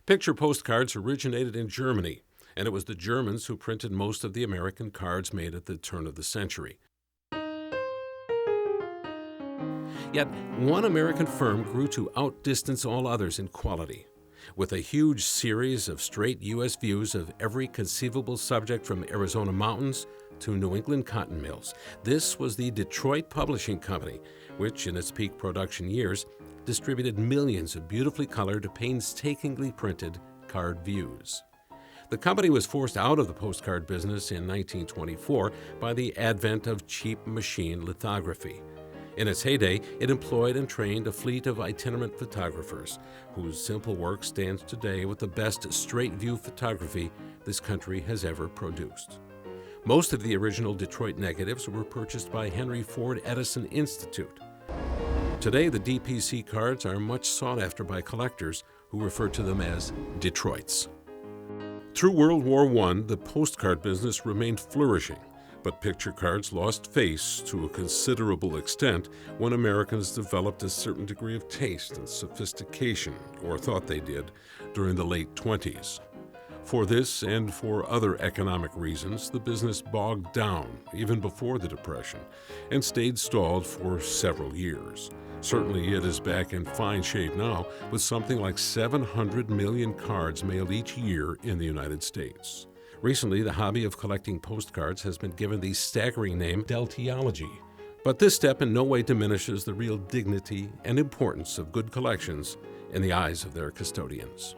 Picture postcards originated in Germany, and it was the Germans who printed most of the American cards made at the turn of the century. Yet, one American firm grew to outdistance all others in quality. With a huge series of straight U.S. views of every conceivable subject from Arizona mountains to New England cotton mills, this was the Detroit Publishing Company, which, in its peak production years, distributed millions of beautifully colored, painstakingly printed card views. The company was forced out of the postcard business in 1924 by the advent of cheap machine lithography. In its heyday, it employed and trained a fleet of itinerant photographers, whose simple work stands today with the best straight-view photography this country has ever produced. Most of the original Detroit negatives were purchased by Henry Ford Edison Institute. Today, the DPC cards are much sought after by collectors who refer to them as Detroits. Through World War I, the postcard business remained flourishing, but picture cards lost face to a considerable extent when Americans developed a certain degree of taste and sophistication, or thought they did, during the late 20s. For this and for other economic reasons, the business bogged down even before the Depression and stayed stalled for several years. Certainly it is back in fine shape now, with something like 700 million cards mailed each year in the United States. Recently, the hobby of collecting postcards has been given the staggering name Deltiology. But this step in no way diminishes the real dignity and importance of good collections in the eyes of their custodians.